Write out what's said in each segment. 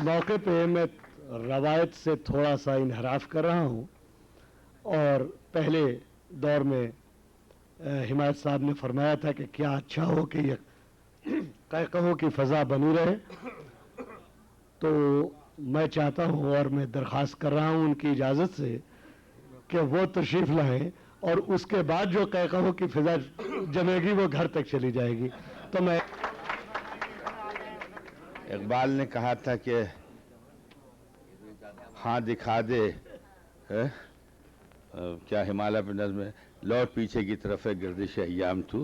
موقع پہ میں روایت سے تھوڑا سا انحراف کر رہا ہوں، اور پہلے دور میں حمایت صاحب نے فرمایا تھا کہ کیا اچھا ہو کہ یہ قہقہوں کی فضا بنی رہے، تو میں چاہتا ہوں اور میں درخواست کر رہا ہوں ان کی اجازت سے کہ وہ تشریف لائیں، اور اس کے بعد جو قہقہوں کی فضا جمے گی وہ گھر تک چلی جائے گی۔ تو میں اقبال نے کہا تھا کہ ہاں دکھا دے کیا ہمالیہ پہ نظم ہے، لوٹ پیچھے کی طرف ہے گردش ایام تو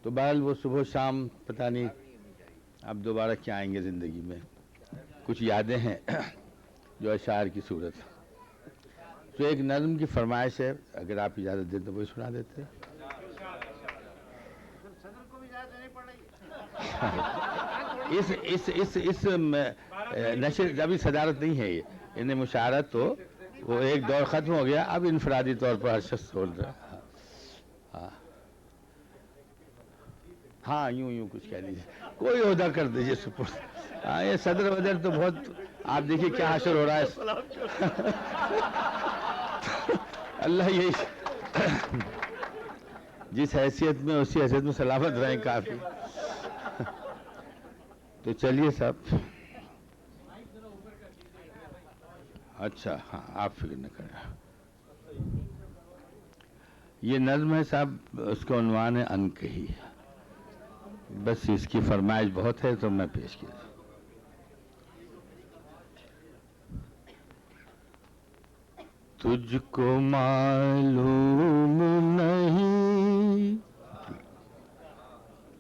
بہرحال وہ صبح شام پتہ نہیں اب دوبارہ کیا آئیں گے زندگی میں، کچھ یادیں ہیں جو اشعار کی صورت۔ تو ایک نظم کی فرمائش ہے، اگر آپ اجازت دیں تو وہی سنا دیتے۔ اس نشر ابھی صدارت نہیں ہے، یہ انہیں مشاورت تو وہ ایک دور ختم ہو گیا، اب انفرادی طور پر ہر شخص بول رہا۔ ہاں یوں کچھ کہہ لیجیے، کوئی عہدہ کر دیجیے سپورٹ۔ ہاں یہ صدر ودر تو بہت، آپ دیکھیے کیا حشر ہو رہا ہے۔ اللہ یہی جس حیثیت میں اسی حیثیت میں سلامت رہیں کافی۔ تو چلیے صاحب، اچھا ہاں آپ فکر نہ کریں۔ یہ نظم ہے صاحب، اس کا عنوان ہے ان کہی، بس اس کی فرمائش بہت ہے تو میں پیش کیا۔ تجھ کو معلوم نہیں،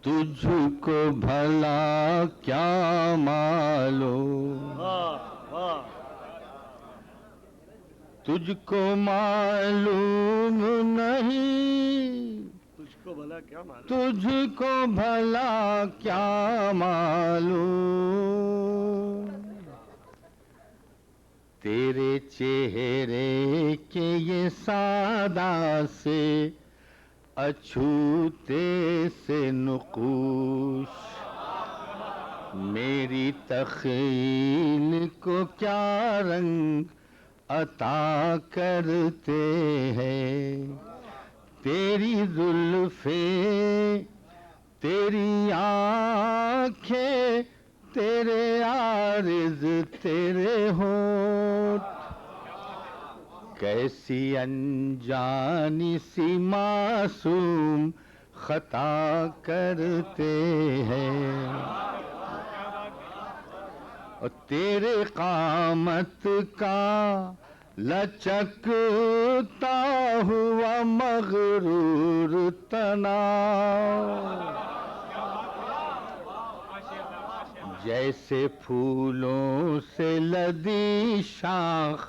تجھ کو بھلا کیا معلوم، تجھ کو معلوم نہیں، تجھ کو بھلا کیا معلوم، تجھ کو بھلا کیا معلوم، تیرے چہرے کے یہ سادہ سے اچھوتے سے نقوش، میری تخیل کو کیا رنگ عطا کرتے ہیں، تیری زلفیں، تیری آنکھیں، تیرے عارض، تیرے ہونٹ، کیسی انجانی سی معصوم خطا کرتے ہیں، اور تیرے قامت کا لچکتا ہوا مغرور تناؤ، جیسے پھولوں سے لدی شاخ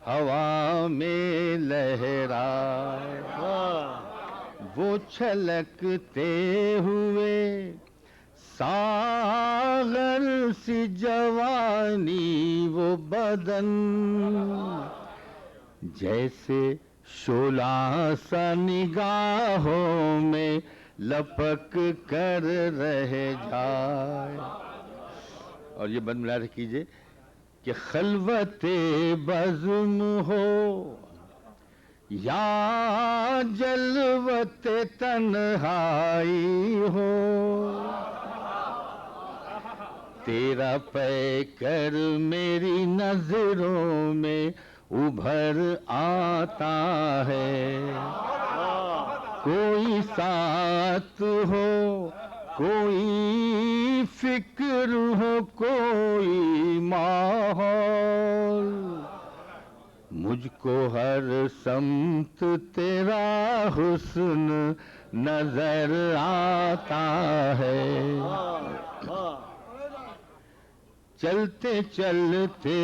ہوا میں لہرائے، وہ چھلکتے ہوئے ساغر سی جوانی، وہ بدن جیسے شعلہ سا نگاہوں میں لپک کر رہ جائے۔ اور یہ بند ملا کیجئے کہ خلوت بزم ہو یا جلوت تنہائی ہو، تیرا پیکر میری نظروں میں ابھر آتا ہے، کوئی ساتھ ہو، کوئی فکر ہو، کوئی ماحول، مجھ کو ہر سمت تیرا حسن نظر آتا ہے، چلتے چلتے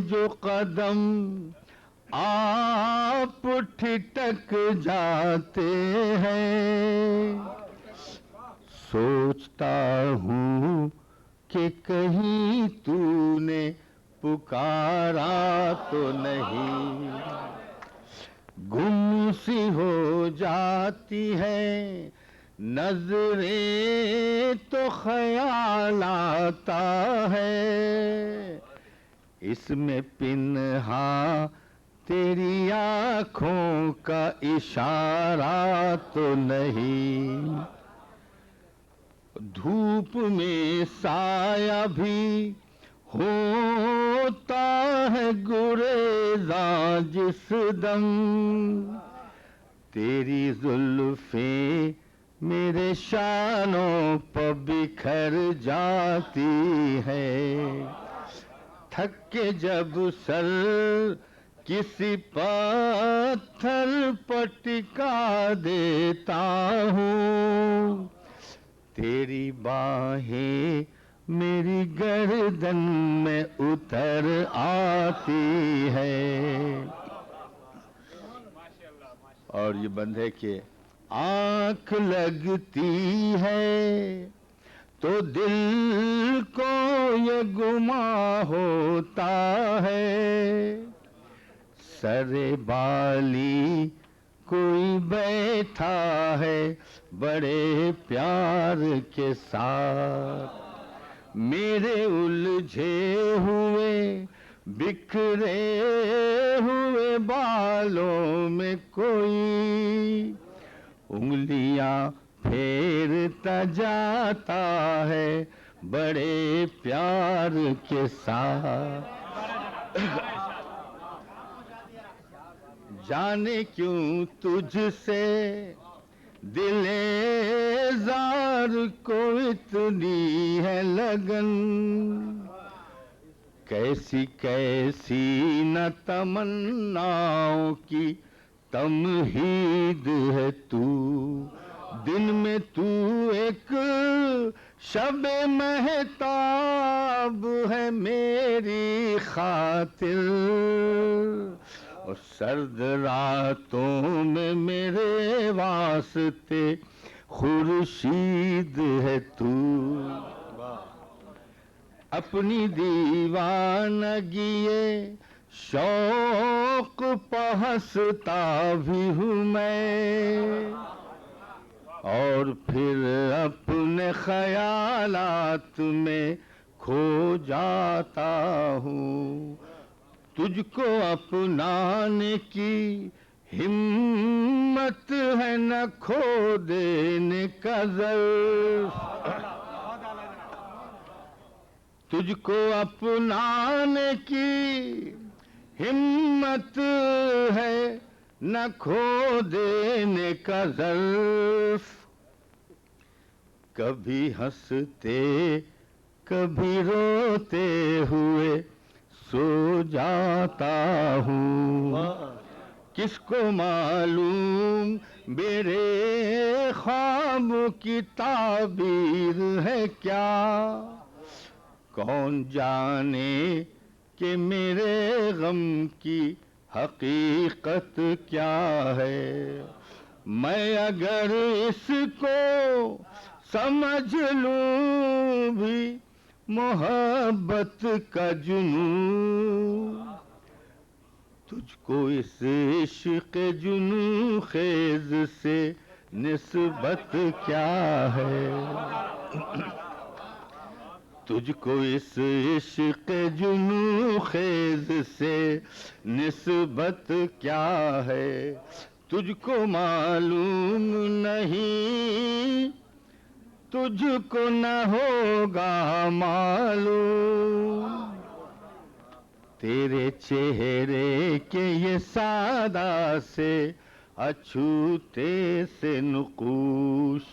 جو قدم آپ ٹھٹک جاتے ہیں، سوچتا ہوں کہ کہیں تو نے پکارا تو نہیں، گم سی ہو جاتی ہے نظریں تو خیال آتا ہے، اس میں پنہاں تیری آنکھوں کا اشارہ تو نہیں، دھوپ میں سایہ بھی ہوتا ہے گریزاں جس دم، تیری زلفیں میرے شانوں پر بکھر جاتی ہے، تھک کے جب سر کسی پتھر پر ٹکا دیتا ہوں، تیری باہیں میری گردن میں اتر آتی ہے۔ اور یہ بند ہے کہ آنکھ لگتی ہے تو دل کو یہ گمان ہوتا ہے، سر بالی کوئی بیٹھا ہے بڑے پیار کے ساتھ، میرے الجھے ہوئے بکھرے ہوئے بالوں میں کوئی انگلیاں پھیرتا جاتا ہے بڑے پیار کے ساتھ، جانے کیوں تجھ سے دل زار کو اتنی ہے لگن، کیسی کیسی نہ تمناؤں کی تمہید ہے تو، دن میں تو ایک شب مہتاب ہے میری خاطر، اور سرد راتوں میں میرے واسطے خورشید ہے تو، اپنی دیوانگی شوق پہ ہنستا بھی ہوں میں، اور پھر اپنے خیالات میں کھو جاتا ہوں، تجھ کو اپنانے کی ہمت ہے نہ کھو دینے کا ظرف، تجھ کو اپنانے کی ہمت ہے نہ کھو دینے کا ظرف، کبھی ہنستے کبھی روتے ہوئے سو جاتا ہوں، کس کو معلوم میرے خواب کی تعبیر ہے کیا، کون جانے کہ میرے غم کی حقیقت کیا ہے، میں اگر اس کو سمجھ لوں بھی محبت کا جنون، تجھ کو اس عشق جنون خیز سے نسبت کیا ہے، تجھ کو اس عشق جنون خیز سے نسبت کیا ہے، تجھ کو معلوم نہیں تجھ کو نہ ہوگا معلوم، تیرے چہرے کے یہ سادہ سے اچھوتے سے نقوش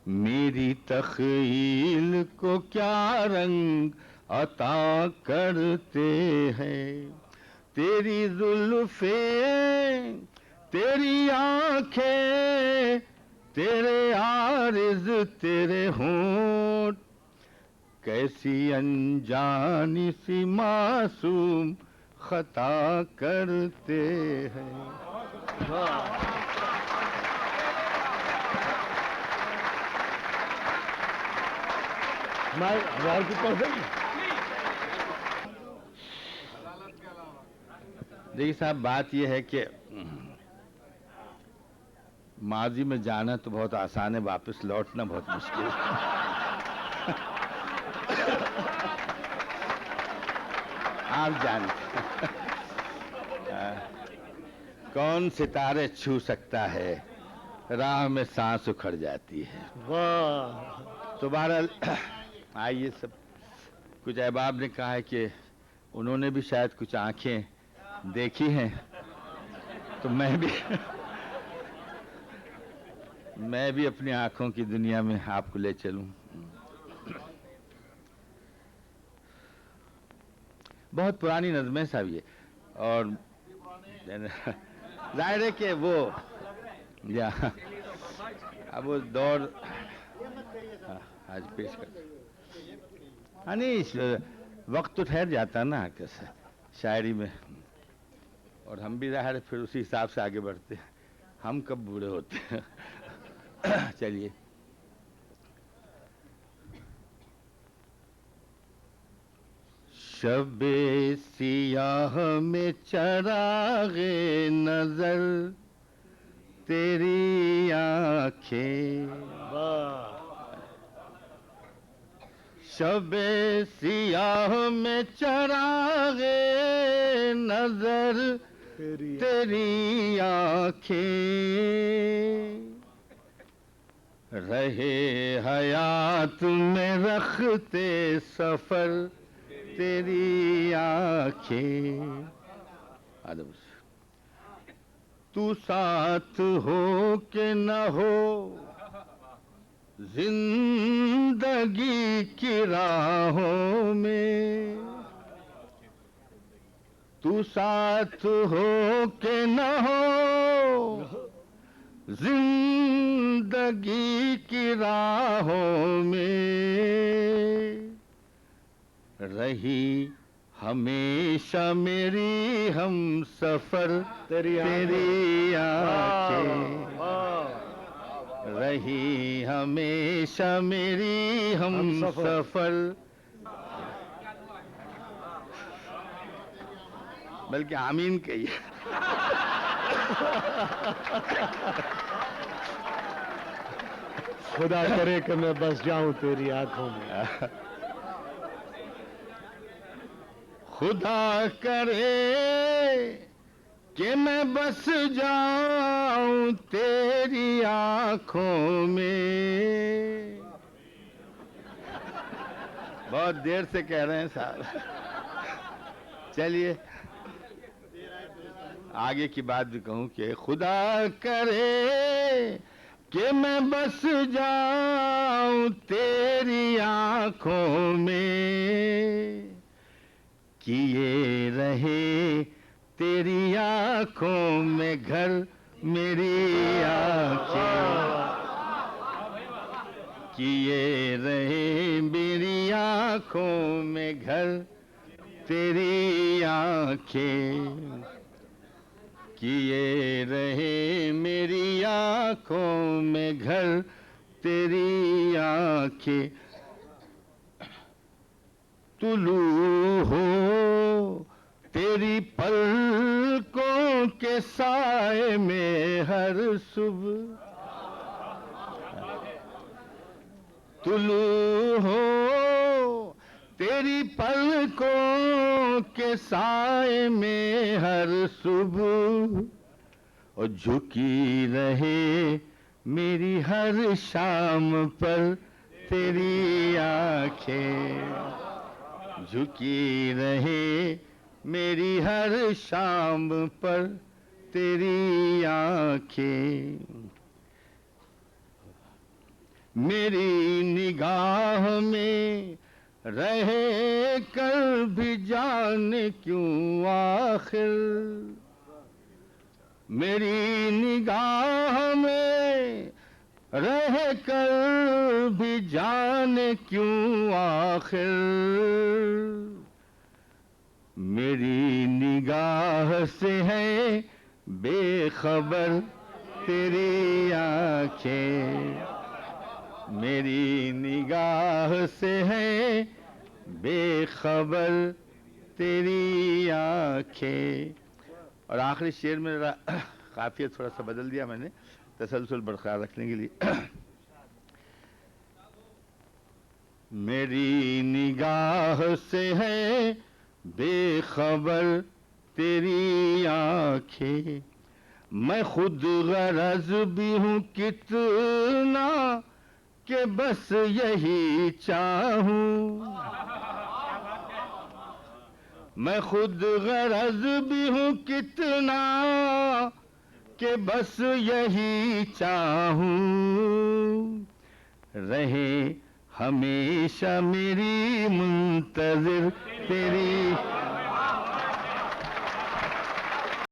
میری تخیل کو کیا رنگ عطا کرتے ہیں، تیری زلفیں تیری آنکھیں تیرے عارض تیرے ہونٹ کیسی انجانی سی معصوم خطا کرتے ہیں۔ دیکھیے صاحب، بات یہ ہے کہ ماضی میں جانا تو بہت آسان ہے، واپس لوٹنا بہت مشکل ہے۔ آپ جانتے ہیں کون ستارے چھو سکتا ہے، راہ میں سانس اکھڑ جاتی ہے۔ واہ، تو بہرحال آئیے، سب کچھ احباب نے کہا ہے کہ انہوں نے بھی شاید کچھ آنکھیں دیکھی ہیں، تو میں بھی اپنی آنکھوں کی دنیا میں آپ کو لے چلوں۔ بہت پرانی نظمیں صاحب یہ، اور ظاہر ہے کہ وہ اب وہ دور آج پیش کر، ہاں نہیں، وقت تو ٹھہر جاتا ہے نا کیسے شاعری میں، اور ہم بھی ظاہر ہے پھر اسی حساب سے آگے بڑھتے ہیں۔ ہم کب بوڑھے ہوتے ہیں؟ چلیے، شب سیاہ میں چراغ نظر تیری آنکھیں، واہ، شب سیاہ میں چراغ نظر تیری آنکھیں، رہے حیات میں رختے سفر تیری آنکھیں۔ ادب سے، تو ساتھ ہو کہ نہ ہو زندگی کی راہوں میں، تو ساتھ ہو کہ نہ ہو زندگی کی راہوں میں، رہی ہمیشہ میری ہم سفر تیری آنکھیں، رہی ہمیشہ میری ہم سفر، بلکہ آمین کہیے۔ خدا کرے کہ میں بس جاؤں تیری آنکھوں میں، خدا کرے کہ میں بس جاؤں تیری آنکھوں میں۔ بہت دیر سے کہہ رہے ہیں صاحب، چلیے آگے کی بات بھی کہوں کہ خدا کرے کہ میں بس جاؤں تیری آنکھوں میں، کیے رہے تیری آنکھوں میں گھر میری آنکھیں، کیے رہے میری آنکھوں میں گھر تیری آنکھیں، کیے رہے میری آنکھوں میں گھر تیری آنکھیں، طلوع ہو تیری پلکوں کے سائے میں ہر صبح، طلوع ہو تیری پلکوں کے سائے میں ہر صبح، اور جھکی رہے میری ہر شام پر تیری آنکھیں، جھکی رہے میری ہر شام پر تیری آنکھیں، میری نگاہ میں رہے کر بھی جانے کیوں آخر، میری نگاہ میں رہ کر بھی جانے کیوں آخر، میری نگاہ سے ہے بے خبر تیری آنکھیں، میری نگاہ سے ہے بے خبر تیری آنکھیں۔ اور آخری شعر میں قافیہ تھوڑا سا بدل دیا میں نے، تسلسل برقرار رکھنے کے لیے میری نگاہ سے ہے بے خبر تیری آنکھیں، میں خود غرض بھی ہوں کتنا کہ بس یہی چاہوں، میں خود غرض بھی ہوں کتنا کہ بس یہی چاہوں، رہے ہمیشہ میری منتظر تیری